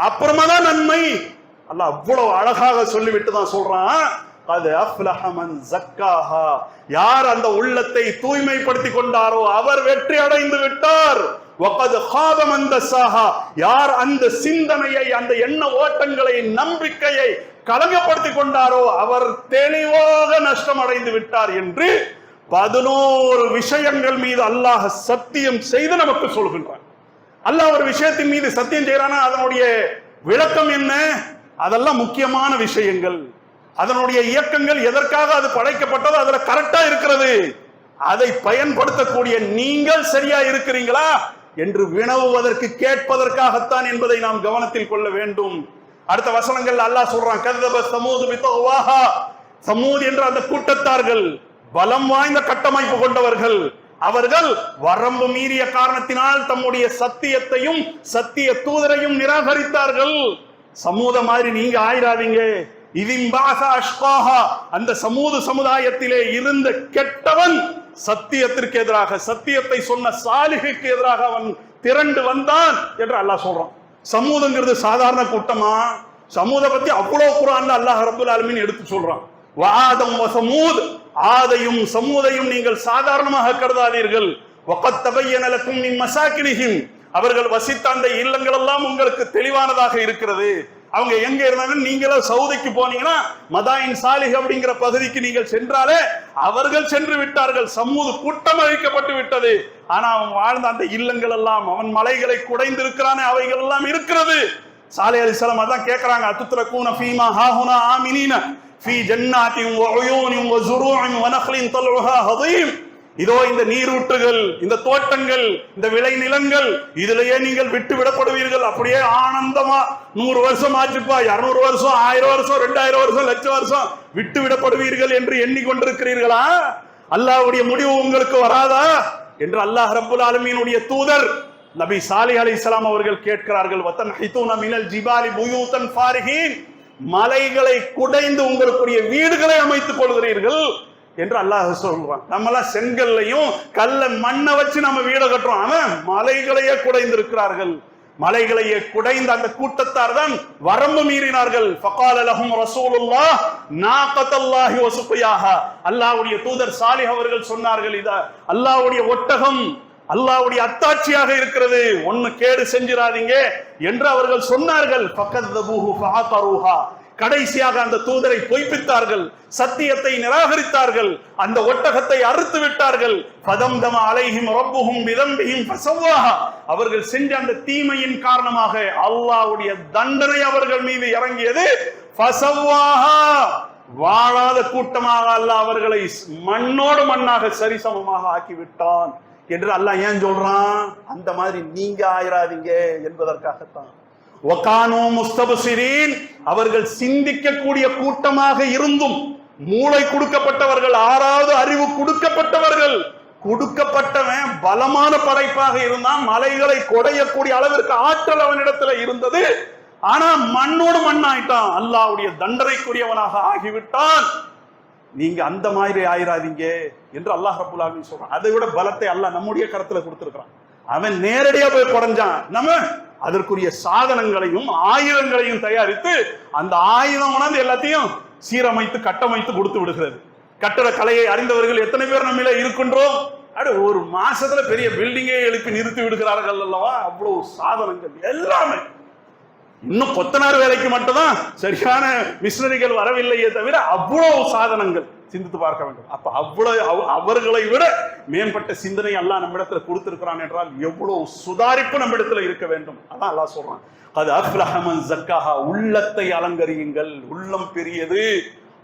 A: அப்புறமா தான் நன்மை. அல்லாஹ் அவ்வளவு அழகாக சொல்லிவிட்டு தான் சொல்றான், அது அஃப்லஹ மன் ஸக்காஹா. யார் அந்த உள்ளத்தை தூய்மைப்படுத்தி கொண்டாரோ அவர் வெற்றி அடைந்து விட்டார். வகத் ஹாப மன் தஸாஹா. யார் அந்த சிந்தனையை, அந்த எண்ண ஓட்டங்களை, நம்பிக்கையை கலங்கப்படுத்தி கொண்டாரோ அவர் தெளிவாக நஷ்டம் அடைந்து விட்டார் என்று 11 விஷயங்கள் மீது அல்லாஹ் சத்தியம் செய்து நமக்கு சொல்கின்றான். அல்லாஹ் ஒரு விஷயத்தின் மீது சத்தியம் செய்யறானா அதனுடைய விளக்கம் என்ன? அதெல்லாம் முக்கியமான விஷயங்கள், அதனுடைய இயக்கங்கள், எதற்காக அது படைக்கப்பட்டதோ அதுல கரெக்டா இருக்கிறது. அதை பயன்படுத்தக்கூடிய நீங்கள் சரியா இருக்கிறீங்களா என்று வினவுவதற்கு, கேட்பதற்காகத்தான் என்பதை நாம் கவனத்தில் கொள்ள வேண்டும். அடுத்த வசனங்கள் அல்லாஹ் சொல்றான், கذب ثمود بطغواها. சமூத் என்ற அந்த கூட்டத்தார்கள் பலம் வாய்ந்த கட்டமைப்பு கொண்டவர்கள். அவர்கள் வரம்பு மீறிய காரணத்தினால் தம்முடைய சத்தியத்தையும் சத்திய தூதரையும் நிராகரித்தார்கள். சமூத மாதிரி நீங்க ஆயிராதீங்க. அந்த சமூது சமுதாயத்திலே இருந்த கெட்டவன் சத்தியத்திற்கு எதிராக, சத்தியத்தை சொன்ன சாலிஹுக்கு எதிராக அவன் திரண்டு வந்தான் என்று அல்லாஹ் சொல்றான். சமூதுங்கிறது சாதாரண கூட்டமா? சமூத பத்தி அவ்வளவு குர்ஆன்ல அல்லாஹ் ரப்பல் ஆலமீன் எடுத்து சொல்றான். வஆதம் வஸமூத். ஆதையும் சமூதையும் நீங்கள் சாதாரணமாக கருதாதீர்கள். வகத் தபய்யன லக்கும் மின் மசாகினிஹிம். அவர்கள் வசித்த அந்த இல்லங்கள் எல்லாம் உங்களுக்கு தெளிவானதாக இருக்கிறது. அவங்க எங்க இருந்தாங்க? நீங்களே சவுதிக்கு போனீங்கன்னா மதாயின் சாலிஹ் அப்படிங்கிற பகுதிக்கு நீங்கள் சென்றாலே அவர்கள் சென்று விட்டார்கள். சமூது கூட்டம் அழிக்கப்பட்டு விட்டது. ஆனா அவன் வாழ்ந்த அந்த இல்லங்கள் எல்லாம், அவன் மலைகளை குடைந்திருக்கிறானே அவைகள் எல்லாம் இருக்கிறது. சாலிஹ் அலைஹிஸ்ஸலாம் அதான் கேட்கிறாங்க, அத்துத்ரகூன ஃபீமா ஹாஹுனா ஆமினீன ஃபீ ஜன்னாத்தின் வ உயூனின் வ ஸுரூஇன் வ நக்லின் தல்உஹா ஹதீம். இதோ இந்த நீரூற்றுகள், இந்த தோட்டங்கள், இந்த விளை நிலங்கள், இதிலேயே நீங்கள் விட்டு விடப்படுவீர்கள். அப்படியே ஆனந்தமா 100 வருஷம் ஆச்சுப்பா, 200 வருஷம், 1000 வருஷம், 2000 வருஷம், லட்சம் வருஷம் விட்டு விடப்படுவீர்கள் என்று எண்ணிக்கொண்டிருக்கிறீர்களா? அல்லாஹ்வுடைய முடிவு உங்களுக்கு வராதா என்று அல்லாஹ் ரப்புல் ஆலமீனுடைய தூதர் நபி சாலிஹ் அலைஹிஸ்ஸலாம் அவர்கள் கேட்கிறார்கள். வதன்ஹிதுன மினல் ஜிபாலி புயூதன் ஃபாரிஹீன். மலைகளை குடைந்து உங்களுக்குரிய வீடுகளை அமைத்துக் கொள்கிறீர்கள் என்று அல்லாஹ் சொல்றான். நம்மளாம் செங்கல்லையும் கல்ல மண்ணை வச்சு நம்ம வீடு கட்டுறோம், அவன் மலைகளையே குடைந்து இருக்கிறார்கள். மலைகளையே குடைந்த அந்த கூட்டத்தார் தான் வரம்பு மீறினார்கள். ஃபகால லஹும் ரசூலுல்லாஹ் நாகத்தல்லாஹி வ சுக்யாஹா. அல்லாஹ்வுடைய தூதர் சாலிஹ் அவர்கள் சொன்னார்கள், இத அல்லாஹ்வுடைய ஒட்டகம் அல்லாஹ்வுடைய அத்தாட்சியாக இருக்கிறது, ஒன்னு கேடு செஞ்சிராதீங்க என்று அவர்கள் சொன்னார்கள். ஃபகذبوه فعقروها. கடைசியாக அந்த தூதரை பொய்ப்பித்தார்கள், சத்தியத்தை நிராகரித்தார்கள், அந்த ஒட்டகத்தை அறுத்து விட்டார்கள். ஃபதம்தம அலைஹிம் ரப்புஹும் பிதம்பிஹிம் ஃபஸவ்வாஹா. அவர்கள் செஞ்ச அந்த தீமையின் காரணமாக அல்லாஹ்வுடைய தண்டனை அவர்கள் மீது இறங்கியது. ஃபஸவ்வாஹா. வாழாத கூட்டமாக அல்லாஹ் அவர்களை மண்ணோடு மண்ணாக சரிசமமாக ஆக்கிவிட்டான் என்று அல்லாஹ் ஏன் சொல்றான்? அந்த மாதிரி நீங்க ஆயிராதீங்க என்பதற்காகத்தான். அவர்கள் சிந்திக்கக்கூடிய கூட்டமாக இருந்தும், மூளை கொடுக்கப்பட்டவர்கள், ஆறாவது அறிவு கொடுக்கப்பட்டவர்கள், கொடுக்கப்பட்டவன் பலமான படைப்பாக இருந்தான், மலைகளை கொடையக்கூடிய அளவிற்கு ஆற்றல் அவனிடத்துல இருந்தது. ஆனா மண்ணோடு மண்ணாயிட்டான், அல்லாஹ்வுடைய தண்டனைக்குரியவனாக ஆகிவிட்டான். நீங்க அந்த மாதிரி ஆயிராதீங்க என்று அல்லாஹ் ரப்பல் ஆலமீன் சொல்றான். அதை விட பலத்தை அல்லாஹ் நம்முடைய கரத்துல கொடுத்திருக்கிறான். அவன் நேரடியா போய் குறைஞ்சான், நம்ம அதற்குரிய சாதனங்களையும் ஆயுதங்களையும் தயாரித்து அந்த ஆயுதம் உணர்ந்து எல்லாத்தையும் சீரமைத்து கட்டமைத்து கொடுத்து விடுகிறது. கட்டட கலையை அறிந்தவர்கள் எத்தனை பேர் நம்மள இருக்கின்றோம். ஒரு மாசத்துல பெரிய பில்டிங்கை எழுப்பி நிறுத்தி விடுகிறார்கள் அல்லவா, அவ்வளவு சாதனங்கள் எல்லாமே. இன்னும் கொத்தனார் வேலைக்கு மட்டும்தான் சரியான மிஷினரிகள் வரவில்லையே தவிர அவ்வளவு சாதனங்கள் சிந்தித்து பார்க்க வேண்டும். அப்ப அவ்வளவு அவர்களை விட மேம்பட்ட சிந்தனை அல்லாஹ் நம்மிடத்துல கொடுத்திருக்கிறான் என்றால் எவ்வளவு சுதாரிப்பு நம்மிடத்துல இருக்க வேண்டும். அதான் அல்லாஹ் சொல்றான், அது அஃப்லஹ மன் ஸக்காஹா, உள்ளத்தை அலங்கரியுங்கள், உள்ளம் பெரியது.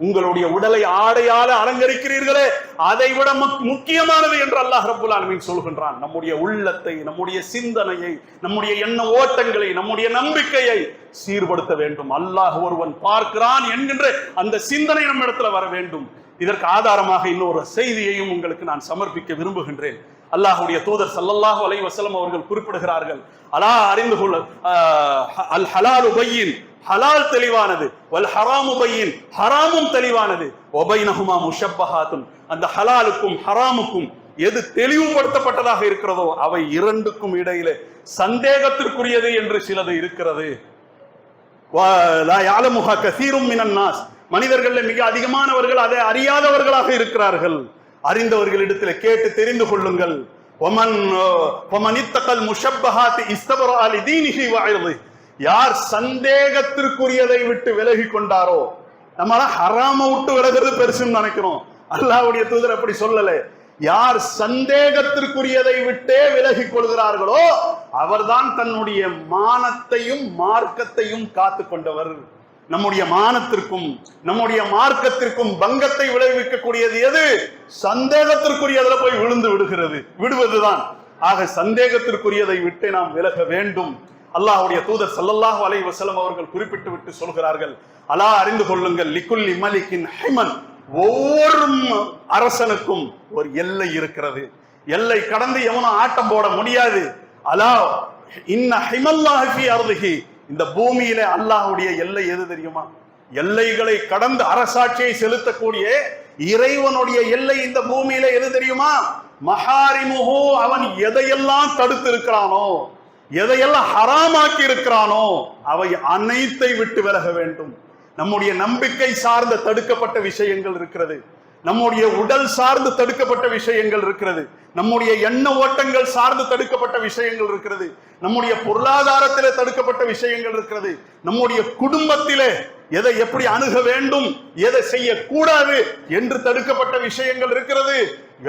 A: உங்களுடைய உடலை ஆடையால அலங்கரிக்கிறீர்களே, அதை விட முக்கியமானது என்று அல்லாஹ் ரப்பல் ஆலமீன் சொல்கின்றான். நம்முடைய உள்ளத்தை, நம்முடைய சிந்தனையை, நம்முடைய எண்ண ஓட்டங்களை, நம்முடைய நம்பிக்கையை சீர்படுத்த வேண்டும். அல்லாஹ் ஒருவன் பார்க்கிறான் என்கின்ற அந்த சிந்தனை நம்ம இடத்துல வர வேண்டும். இதற்கு ஆதாரமாக இன்னொரு செய்தியையும் உங்களுக்கு நான் சமர்ப்பிக்க விரும்புகின்றேன். அல்லாஹ்வுடைய தூதர் ஸல்லல்லாஹு அலைஹி வஸல்லம் அவர்கள் குறிப்பிடுகிறார்கள், அலா அறிந்து கொள்ள, அல் ஹலாலு பையின், ஹலால் தெளிவானது, வல் ஹராமு பையின், ஹராமும் தெளிவானது, வபைனஹுமா முஷப்பஹாத்துன், அந்த ஹலாலுக்கும் ஹராமுக்கும் எது தெளிவுபடுத்தப்பட்டதாக இருக்கிறதோ அவை இரண்டுக்கும் இடையிலே சந்தேகத்திற்குரியது என்று சிலது இருக்கிறது. லா யஅலமுஹா கஸீரும் மினன் நாஸ், மனிதர்கள் மிக அதிகமானவர்கள் அதை அறியாதவர்களாக இருக்கிறார்கள். அறிந்தவர்களிடத்தில் கேட்டு தெரிந்து கொள்ளுங்கள். யார் சந்தேகத்திற்குரியதை விட்டு விலகி கொண்டாரோ, நம்மள ஹராம விட்டு விலகிறது பெருசுன்னு நினைக்கிறோம். அல்லாஹ்வுடைய தூதர் அப்படி சொல்லல. யார் சந்தேகத்திற்குரியதை விட்டே விலகி கொள்கிறார்களோ அவர்தான் தன்னுடைய மானத்தையும் மார்க்கத்தையும் காத்து கொண்டவர். நம்முடைய மானத்திற்கும் நம்முடைய மார்க்கத்திற்கும் பங்கத்தை விளைவிக்கக்கூடியது எது? சந்தேகத்திற்குரியதுல போய் விடுவதுதான். ஆக சந்தேகத்திற்குரியதை விட்டு நாம் விலக வேண்டும். அல்லாஹ்வுடைய தூதர் ஸல்லல்லாஹு அலைஹி வஸல்லம் அவர்கள் குறிப்பிட்டு விட்டு சொல்கிறார்கள், அலா அறிந்து கொள்ளுங்கள், லிகுல்லி மலிக்கின் ஹிமன், ஒவ்வொரு அரசனுக்கும் ஒரு எல்லை இருக்கிறது. எல்லை கடந்து எவனும் ஆட்டம் போட முடியாது. அலா இன்ன ஹிமல்லாஹி ஃபீ அர்திஹி, இந்த பூமியில அல்லாஹ்வுடைய எல்லை எது தெரியுமா? எல்லைகளை கடந்து அரசாட்சியை செலுத்தக்கூடிய இறைவனுடைய எல்லை இந்த பூமியில எது தெரியுமா? மஹாரிமுஹு, அவன் எதையெல்லாம் தடுத்து இருக்கிறானோ, எதையெல்லாம் ஹராமாக்கி இருக்கிறானோ அவை அனைத்தை விட்டு விலக வேண்டும். நம்முடைய நம்பிக்கை சார்ந்த தடுக்கப்பட்ட விஷயங்கள் இருக்கிறது, நம்முடைய உடல் சார்ந்து தடுக்கப்பட்ட விஷயங்கள் இருக்கிறது, நம்முடைய எண்ண ஓட்டங்கள் சார்ந்து தடுக்கப்பட்ட விஷயங்கள் இருக்கிறது, நம்முடைய பொருளாதாரத்திலே தடுக்கப்பட்ட விஷயங்கள் இருக்கிறது, நம்முடைய குடும்பத்திலே எதை எப்படி அணுக வேண்டும், எதை செய்யக்கூடாது என்று தடுக்கப்பட்ட விஷயங்கள் இருக்கிறது.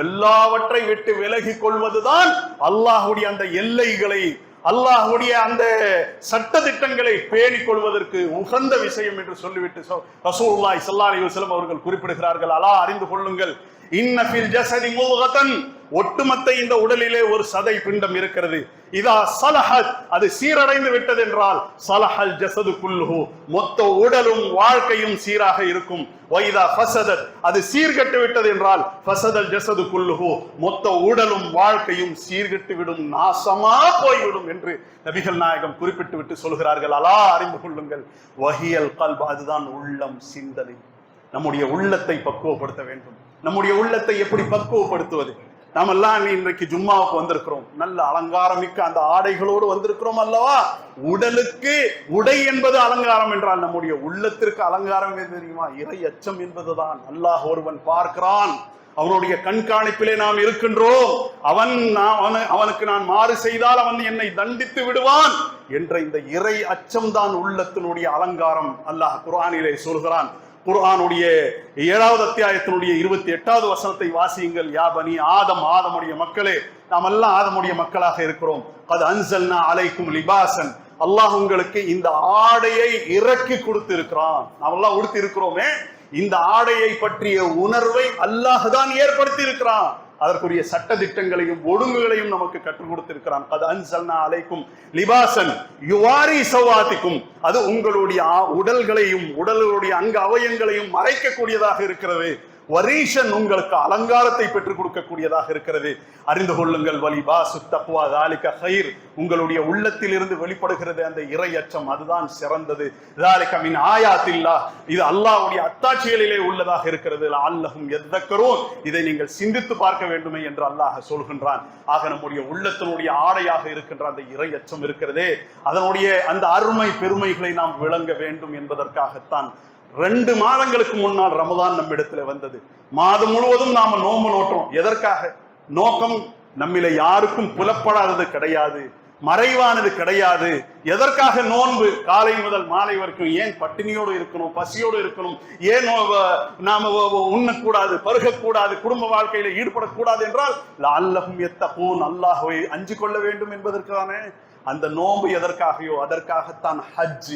A: எல்லாவற்றை விட்டு விலகி கொள்வதுதான் அல்லாஹ்வுடைய அந்த எல்லைகளை, அல்லாஹ்வுடைய அந்த சட்ட திட்டங்களை பேணிக் கொள்வதற்கு உகந்த விஷயம் என்று சொல்லிவிட்டு ரசூலுல்லாஹி ஸல்லல்லாஹு அலைஹி வஸல்லம் அவர்கள் குறிப்பிடுகிறார்கள், அலா அறிந்து கொள்ளுங்கள், இன்ன ஃபில் ஜஸதி முல்கதன், ஒட்டுமொத்த இந்த உடலிலே ஒரு சதை பிண்டம் இருக்கிறது. இதா ஸலஹத், அது சீரடைந்து விட்டது என்றால் ஸலஹல் ஜஸது குல்லுஹு, மொத்த உடலும் வாழ்க்கையும் சீராக இருக்கும். வைதா ஃபஸதத், அது சீர்கெட்டு விட்டது என்றால் ஃபஸதல் ஜஸது குல்லுஹு, மொத்த உடலும் வாழ்க்கையும் சீர்கெட்டு விடும், நாசமா போய்விடும் என்று நபிகள் நாயகம் குறிப்பிட்டு விட்டு சொல்கிறார்கள், அலா அறிந்து கொள்ளுங்கள், வஹியல் கல்ப், அதுதான் உள்ளம், சிந்தனை. நம்முடைய உள்ளத்தை பக்குவப்படுத்த வேண்டும். நம்முடைய உள்ளத்தை எப்படி பக்குவப்படுத்துவது? நாம் எல்லாம் இன்றைக்கு ஜும்மாவுக்கு வந்திருக்கிறோம், நல்ல அலங்காரமிக்க அந்த ஆடைகளோடு வந்திருக்கிறோம் அல்லவா? உடலுக்கு உடை என்பது அலங்காரம் என்றால் நம்முடைய உள்ளத்திற்கு அலங்காரம் எது தெரியுமா? இறை அச்சம் என்பதுதான். அல்லாஹ் ஒருவன் பார்க்கிறான், அவனுடைய கண்காணிப்பிலே நாம் இருக்கின்றோம், அவனுக்கு நான் மாறு செய்தால் அவன் என்னை தண்டித்து விடுவான் என்ற இந்த இறை அச்சம் தான் உள்ளத்தினுடைய அலங்காரம். அல்லாஹ் குர்ஆனிலே சொல்கிறான். குர்ஆனுடைய 7வது அத்தியாயத்தினுடைய 28வது வசனத்தை வாசியுங்கள். யா பனி ஆதம், ஆதமுடைய மக்களே, நாம் எல்லாம் ஆதமுடைய மக்களாக இருக்கிறோம். கத் அன்ஸல்னா அலைக்கும் லிபாசன், அல்லாஹ் உங்களுக்கு இந்த ஆடையை இறக்கி கொடுத்து இருக்கிறான். நாம் எல்லாம் உடுத்தி இருக்கிறோமே, இந்த ஆடையை பற்றிய உணர்வை அல்லாஹ் தான் ஏற்படுத்தி இருக்கிறான். அதற்குரிய சட்ட திட்டங்களையும் ஒழுங்குகளையும் நமக்கு கற்றுக் கொடுத்திருக்கிறான். கத் அன்ஸல்னா அலைக்கும் லிபாசன் யுவாரி சவாதிக்கும், அது உங்களுடைய உடல்களையும் உடலுடைய அங்க அவயங்களையும் மறைக்கக்கூடியதாக இருக்கிறது. வரீஷன் உங்களுக்கு அலங்காரத்தை பெற்றுக் கொடுக்கக்கூடியதாக இருக்கிறது. அறிந்து கொள்ளுங்கள், வலிபாசு தக்வா தாலிக கைர், உங்களுடைய உள்ளத்தில் இருந்து வெளிப்படுகிறது அந்த இறை அச்சம், அதுதான் சிறந்தது. தாலிக மின் ஆயாத்தில்லாஹ், இது அல்லாஹ்வுடைய அத்தாட்சிகளிலே உள்ளதாக இருக்கிறது. லஅல்லஹும் யதக்கரூன், இதை நீங்கள் சிந்தித்து பார்க்க வேண்டுமே என்று அல்லாஹ் சொல்கின்றான். ஆக நம்முடைய உள்ளத்தினுடைய ஆடையாக இருக்கின்ற அந்த இறை அச்சம் இருக்கிறதே, அதனுடைய அந்த அருமை பெருமைகளை நாம் விளங்க வேண்டும் என்பதற்காகத்தான் 2 மாதங்களுக்கு முன்னால் ரமதான் நம்மிடத்துல வந்தது. மாதம் முழுவதும் நாம நோன்பு நோற்றோம். எதற்காக? நோக்கம் நம்மில யாருக்கும் புலப்படாதது கிடையாது, மறைவானது கிடையாது. எதற்காக நோன்பு? காலை முதல் மாலை வரைக்கும் ஏன் பட்டினியோடு இருக்கணும், பசியோடு இருக்கணும்? ஏன் நாம உண்ணக்கூடாது, பருகக்கூடாது, குடும்ப வாழ்க்கையில ஈடுபடக்கூடாது என்றால் லஅல்லஹும் யத்தகூன், அல்லாஹ்வை அஞ்சி கொள்ள வேண்டும் என்பதற்கான அந்த நோன்பு எதற்காகவோ அதற்காகத்தான் ஹஜ்.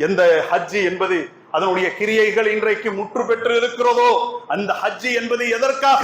A: எந்த ஹஜ் என்பது அதனுடைய கிரியைகள் இன்றைக்கு முற்று பெற்று இருக்கிறதோ அந்த ஹஜ் என்பது எதற்காக?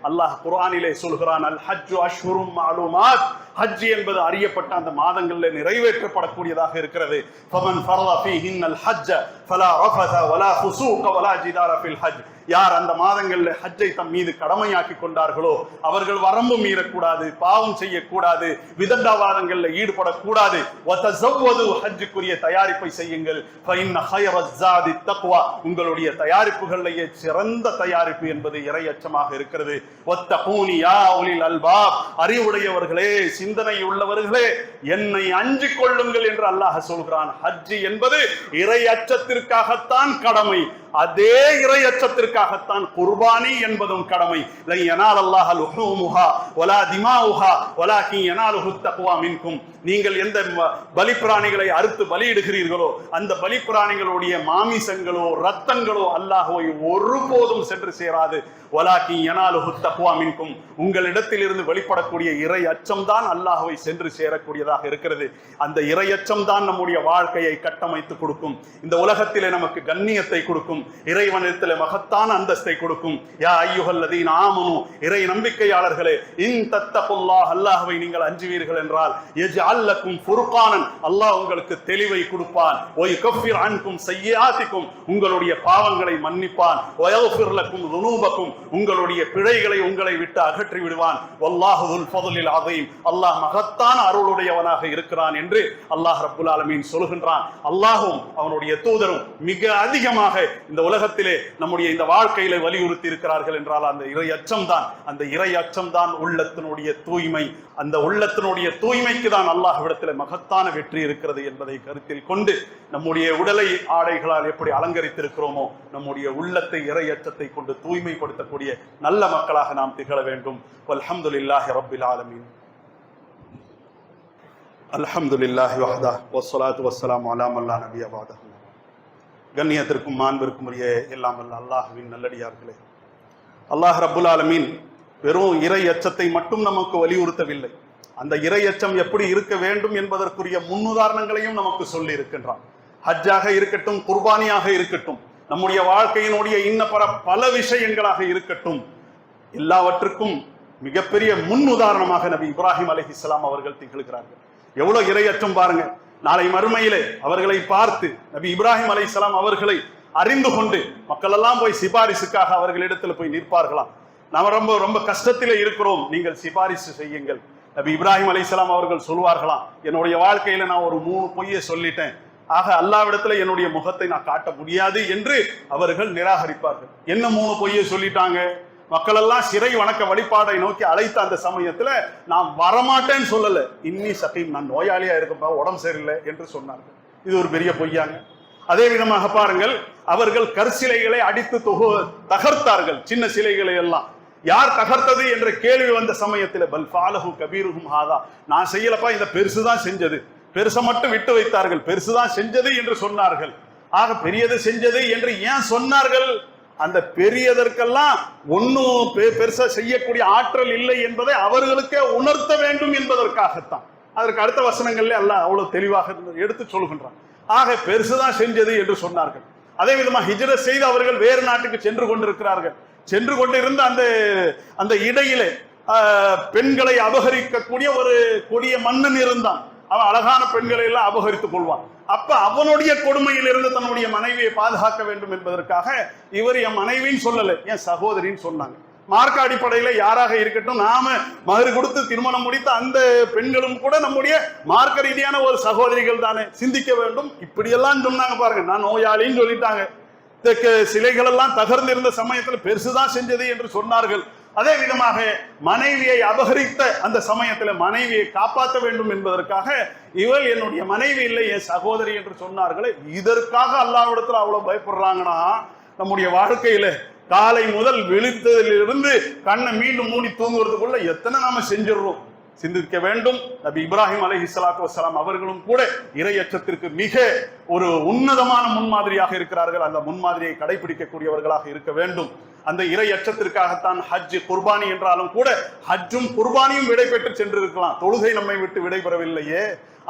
A: அல்லாஹ் குர்ஆனிலே சொல்கிறான், அல் ஹஜ்ஜு அஷ்ஹுரும் மஅலூமாத், ஹஜ் என்பது அறியப்பட்ட அந்த மாதங்களில் நிறைவேற்றப்படக்கூடியதாக இருக்கிறது. ஃபமன் ஃபரத ஃபீஹின்னல் ஹஜ்ஜ ஃபலா ரஃபஸ வலா ஃபுசூக வலா ஜிதார ஃபில் ஹஜ், யார் அந்த மாதங்கள்ல ஹஜ்ஜை தம் மீது கடமையாக்கி கொண்டார்களோ அவர்கள் வரம்பு மீறக்கூடாது, பாவம் செய்யக்கூடாது, விதண்டாவாதங்கள்ல ஈடுபடக்கூடாது. வதஸவ்வது, ஹஜ்ஜுக்குரிய தயாரிப்பை செய்யுங்கள். ஃபஇன்ன கைரஸ் ஸாதி தக்வா, உங்களுடைய தயாரிப்புகளிலேயே சிறந்த தயாரிப்பு என்பது இறை அச்சமாக இருக்கிறது. வத்தகூனி யா உலில் அல்பாப், அறிவுடையவர்களே, சிந்தனை உள்ளவர்களே, என்னை அஞ்சிக் கொள்ளுங்கள் என்று அல்லாஹ் சொல்கிறான். ஹஜ் என்பது இறை அச்சத்திற்காகத்தான் கடமை. அதே இறை அச்சத்திற்காகத்தான் குர்பானி என்பதும் கடமை. லை யனால் அல்லாஹ் லுஹூமுஹா வலா திமாஉஹா வலாகின் யனாலுஹு தக்வா மின்கும், நீங்கள் எந்த பலி பிராணிகளை அறுத்து பலியிடுகிறீர்களோ அந்த பலி பிராணிகளுடைய மாமிசங்களோ ரத்தங்களோ அல்லாஹ்வை ஒருபோதும் சென்று சேராது. வலாகின் யனாலுஹு தக்வா மின்கும், உங்களிடத்தில் இருந்து வெளிப்படக்கூடிய இறை அச்சம் தான் அல்லாஹ்வை சென்று சேரக்கூடியதாக இருக்கிறது. அந்த இறை அச்சம் தான் நம்முடைய வாழ்க்கையை கட்டமைத்து கொடுக்கும், இந்த உலகத்திலே நமக்கு கண்ணியத்தை கொடுக்கும், இறைவனிடத்திலே மகத்தான அந்தஸ்தை கொடுக்கும். யா அய்யுஹல்லதீன ஆமனு, இறை நம்பிக்கையாளர்களே, இன் தத்தகுல்லாஹ், அல்லாஹ்வை நீங்கள் அஞ்சுவீர்கள் என்றால் யஜ்அல் லக்கும் ஃபுர்கானன், அல்லாஹ் உங்களுக்கு தெளிவை கொடுப்பான். வ யுகஃபிர் அன்கும் ஸய்யிஆத்திக்கும், உங்களுடைய பாவங்களை மன்னிப்பான். வ யக்ஃபிர் லக்கும் ذுனூபக்கும், உங்களுடைய பிழைகளை உங்களை விட்டு அகற்றி விடுவான். வல்லாஹு துல் ஃபதுலில் அதீம், அல்லாஹ் மகத்தான அருளுடையவனாக இருக்கிறான் என்று அல்லாஹ் ரப்புல் ஆலமீன் சொல்கின்றான். அல்லாஹும் அவனுடைய தூதரும் மிக அதிகமாக இந்த உலகத்திலே நம்முடைய இந்த வாழ்க்கையில வலியுறுத்தி இருக்கிறார்கள் என்றால் அந்த இறை அச்சம் தான். அந்த இறை அச்சம் தான் உள்ளத்தினுடைய தூய்மை. அந்த உள்ளத்தினுடைய தூய்மைக்கு தான் அல்லாஹ்விடத்திலே மகத்தான வெற்றி இருக்கிறது என்பதை கருத்தில் கொண்டு நம்முடைய உடலை ஆடைகளால் எப்படி அலங்கரித்திருக்கிறோமோ நம்முடைய உள்ளத்தை இறை அச்சத்தை கொண்டு தூய்மைப்படுத்தக்கூடிய நல்ல மக்களாக நாம் திகழ வேண்டும். வல்ஹம்துலில்லாஹி ரப்பில் ஆலமீன். அல்ஹம்துலில்லாஹி வஹ்தா வஸ்ஸலாத்து வஸ்ஸலாமு அலா மன் லா நபிய்ய பஅதஹு. கண்ணியத்திற்கும் மாண்பிற்கும் உரிய எல்லாம் வல்ல அல்லாஹ்வின் நல்லடியார்களே, அல்லாஹ் ரப்புல் ஆலமீன் வெறும் இறை அச்சத்தை மட்டும் நமக்கு வலியுறுத்தவில்லை, அந்த இறை அச்சம் எப்படி இருக்க வேண்டும் என்பதற்குரிய முன்னுதாரணங்களையும் நமக்கு சொல்லி இருக்கின்றான். ஹஜ்ஜாக இருக்கட்டும், குர்பானியாக இருக்கட்டும், நம்முடைய வாழ்க்கையினுடைய பல விஷயங்களாக இருக்கட்டும், எல்லாவற்றுக்கும் மிகப்பெரிய முன் உதாரணமாக நபி இப்ராஹிம் அலைஹிஸ்ஸலாம் அவர்கள் திகழ்கிறார்கள். எவ்வளவு இறை அச்சம் பாருங்க. நாளை மறுமையிலே அவர்களை பார்த்து நபி இப்ராஹிம் அலைஹிஸ்ஸலாம் அவர்களை அறிந்து கொண்டு மக்கள் எல்லாம் போய் சிபாரிசுக்காக அவர்களிடத்துல போய் நிற்பார்களாம். நாம ரொம்ப ரொம்ப கஷ்டத்திலே இருக்கிறோம், நீங்கள் சிபாரிசு செய்யுங்கள். நபி இப்ராஹிம் அலைஹிஸ்ஸலாம் அவர்கள் சொல்வார்களாம், என்னுடைய வாழ்க்கையில நான் ஒரு 3 பொய்யை சொல்லிட்டேன், ஆக அல்லாஹ்விடத்துல என்னுடைய முகத்தை நான் காட்ட முடியாது என்று அவர்கள் நிராகரிப்பார்கள். என்ன 3 பொய்யை சொல்லிட்டாங்க? மக்கள் எல்லாம் சிறை வணக்க வழிபாடை நோக்கி அழைத்த அந்த சமயத்துல நான் வரமாட்டேன்னு சொல்லல, இன்னி சகீம், நான் நோயாளியா இருக்கப்பா, உடம்பு சரியில்லை என்று சொன்னார்கள். இது ஒரு பெரிய பொய்யாங்க. அதே விதமாக பாருங்கள், அவர்கள் கற்சிலைகளை அடித்து தகர்த்தார்கள், சின்ன சிலைகளை எல்லாம். யார் தகர்த்தது என்ற கேள்வி வந்த சமயத்தில் பல் ஃபாலஹு கபீருஹும் ஹாதா, நான் செய்யலப்பா, இந்த பெருசுதான் செஞ்சது, பெருசை மட்டும் விட்டு வைத்தார்கள், பெருசுதான் செஞ்சது என்று சொன்னார்கள். ஆக பெரியது செஞ்சது என்று ஏன் சொன்னார்கள்? அந்த பெரியதற்கெல்லாம் ஒன்னும் பெருசா செய்யக்கூடிய ஆற்றல் இல்லை என்பதை அவர்களுக்கே உணர்த்த வேண்டும் என்பதற்காகத்தான். அதற்கு அடுத்த வசனங்கள்ல அல்லாஹ் அவ்வளவு தெளிவாக எடுத்து சொல்கின்றான். ஆக பெருசுதான் செஞ்சது என்று சொன்னார்கள். அதே விதமா ஹிஜ்ரத் செய்து அவர்கள் வேறு நாட்டுக்கு சென்று கொண்டிருக்கிறார்கள். சென்று கொண்டிருந்த அந்த இடையிலே பெண்களை அபகரிக்கக்கூடிய ஒரு கொடிய மன்னன் இருந்தான்.
B: அவன் அழகான பெண்களை எல்லாம் அபகரித்துக் கொள்வான். அப்ப அவனுடைய கொடுமையிலிருந்து தன்னுடைய மனைவியை பாதுகாக்க வேண்டும் என்பதற்காக இவர் என் மனைவின்னு சொல்லல, என் சகோதரின்னு சொன்னாங்க. மார்க்க அடிப்படையில யாராக இருக்கட்டும், நாம மகர் கொடுத்து திருமணம் முடித்த அந்த பெண்களும் கூட நம்முடைய மார்க்க ரீதியான ஒரு சகோதரிகள் தானே, சிந்திக்க வேண்டும். இப்படியெல்லாம் சொன்னாங்க பாருங்க. நான் நோயாளின்னு சொல்லிட்டாங்க. சிலைகள் எல்லாம் தகர்ந்திருந்த சமயத்தில் பெருசுதான் செஞ்சது என்று சொன்னார்கள். அதே விதமாக மனைவியை அபகரித்த அந்த சமயத்துல மனைவியை காப்பாற்ற வேண்டும் என்பதற்காக இவள் என்னுடைய மனைவி இல்லை, என் சகோதரி என்று சொன்னார்களே. இதற்காக அல்லாஹ்விடத்துல அவ்வளவு பயப்படுறாங்கன்னா, நம்முடைய வாழ்க்கையில காலை முதல் விழித்ததிலிருந்து கண்ணை மீண்டும் மூடி தூங்குறதுக்குள்ள எத்தனை நாம செஞ்சிடறோம், சிந்திக்க வேண்டும். நபி இப்ராஹிம் அலைஹிஸ்ஸலாத்து வஸ்ஸலாம் அவர்களும் கூட இறையச்சத்திற்கு மிக ஒரு உன்னதமான முன்மாதிரியாக இருக்கிறார்கள். அந்த முன்மாதிரியை கடைபிடிக்கக்கூடியவர்களாக இருக்க வேண்டும். அந்த இறை அச்சத்திற்காகத்தான் ஹஜ் குர்பானி என்றாலும் கூட ஹஜ்ஜும் குர்பானியும் விடை பெற்று சென்றிருக்கலாம். தொழுகை நம்மை விட்டு விடைபெறவில்லையே,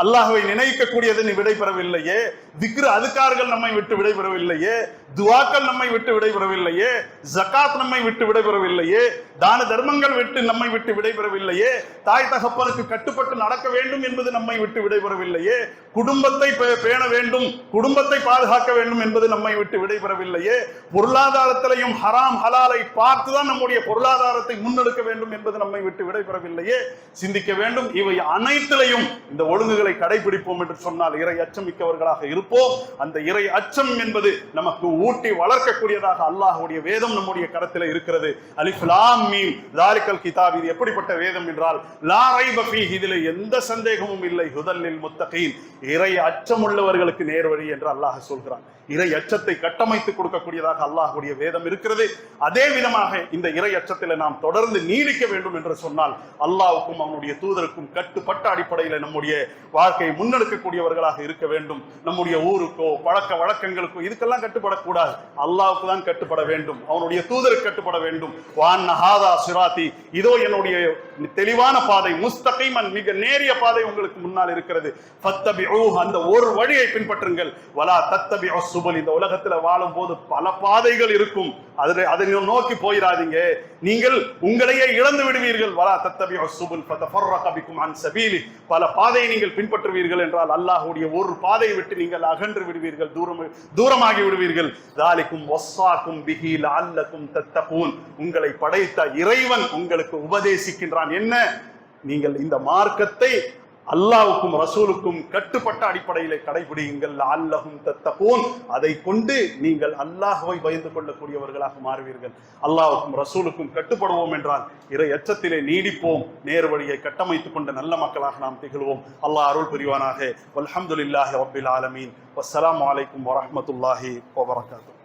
B: அல்லாஹ்வை நினைக்கக்கூடியது விடைபெறவில்லையே, திக்ரு அதுக்கார்கள் நம்மை விட்டு விடைபெறவில்லையே, துவாக்கள் நம்மை விட்டு விடைபெறவில்லையே, ஜகாத் நம்மை விட்டு விடைபெறவில்லையே, தான தர்மங்கள் விட்டு நம்மை விட்டு விடைபெறவில்லையே, தாய் தகப்பனுக்கு கட்டுப்பட்டு நடக்க வேண்டும் என்பது நம்மை விட்டு விடைபெறவில்லையே, குடும்பத்தை பேண வேண்டும், குடும்பத்தை பாதுகாக்க வேண்டும் என்பது நம்மை விட்டு விடைபெறவில்லையே, பொருளாதாரத்திலையும் ஹராம் ஹலாலை பார்த்துதான் நம்முடைய பொருளாதாரத்தை முன்னெடுக்க வேண்டும் என்பது நம்மை விட்டு விடைபெறவில்லையே. சிந்திக்க வேண்டும். இவை அனைத்திலையும் இந்த ஒழுங்குகளை கடைபிடிப்போம் என்று சொன்னால் இறை அச்சம் மிக்கவர்களாக இருப்போம். அந்த இறை அச்சம் என்பது நமக்கு ஊட்டி வளர்க்கக்கூடியதாக அல்லாஹ்வுடைய வேதம் நம்முடைய கரத்தில் இருக்கிறது. அலிஃப் லாம் மீம் ஸாலிகல் கிதாப், இது எப்படிப்பட்ட வேதம் என்றால் லா ரைப ஃபீஹி, இதிலே எந்த சந்தேகமும் இல்லை, ஹுதல் லில் முத்தகீன், இறை அச்சம் உள்ளவர்களுக்கு நேர்வழி என்று அல்லாஹ் சொல்கிறான். இறை அச்சத்தை கட்டமைத்து கொடுக்கக்கூடியதாக அல்லாஹ்வுடைய வேதம் இருக்கிறது. அதே விதமாக இந்த இறை அச்சத்தில் நாம் தொடர்ந்து நீடிக்க வேண்டும் என்று சொன்னால் அல்லாஹ்வுக்கும் அவனுடைய தூதருக்கும் கட்டுப்பட்ட அடிப்படையில் நம்முடைய வாழ்க்கையை முன்னெடுக்கக்கூடியவர்களாக இருக்க வேண்டும். நம்முடைய ஊருக்கோ பழக்க வழக்கங்களுக்கோ இதுக்கெல்லாம் கட்டுப்படக்கூடாது. அல்லாஹ்வுக்கு தான் கட்டுப்பட வேண்டும், அவனுடைய தூதருக்கு கட்டுப்பட வேண்டும். வான் ஹாதா சிராத்தி, இதோ என்னுடைய தெளிவான பாதை, முஸ்தகீமன், மிக நேரிய பாதை உங்களுக்கு முன்னால் இருக்கிறது. ஃபத்தபிஊஹு, அந்த ஒரு வழியை பின்பற்றுங்கள். வலா தத்தபிஉ சுபுல், இந்த உலகத்துல வாழும் போது பல பாதைகள் இருக்கும், அதை நோக்கி போயிடாதீங்க, நீங்கள் உங்களையே இழந்து விடுவீர்கள். வலா தத்தபிஉ சுபுல் ஃபதஃபர்ரக பிக்கும் அன் சபீலி, பல பாதையை நீங்கள் பின்பற்றுவீர்கள் என்றால் அல்லாஹ்வுடைய ஒரு பாதையை விட்டு நீங்கள் அகன்று விடுவீர்கள், தூரமாகி விடுவீர்கள். ذالிகும் வஸ்ஸாகும் பிஹி லஅல்லகும் தத்தகூன், உங்களை படைத்த இறைவன் உங்களுக்கு உபதேசிக்கின்றான். என்ன? நீங்கள் இந்த மார்க்கத்தை அல்லாஹ்வுக்கும் ரசூலுக்கும் கட்டுப்பட்ட அடிப்படையிலே கடைபிடியுங்கள். லஅல்லகும் தத்தகூன், அதை கொண்டு நீங்கள் அல்லாஹ்வை பயந்து கொள்ளக்கூடியவர்களாக மாறுவீர்கள். அல்லாஹ்வுக்கும் ரசூலுக்கும் கட்டுப்படுவோம் என்றால் இறை அச்சத்திலே நீடிப்போம், நேர்வழியை கட்டமைத்துக் கொண்ட நல்ல மக்களாக நாம் திகழ்வோம். அல்லாஹ் அருள் புரிவானாக. வல்ஹம்துலில்லாஹி ரப்பில் ஆலமீன். வஸ்ஸலாமு அலைக்கும் வரஹ்மத்துல்லாஹி வபரகாத்துஹு.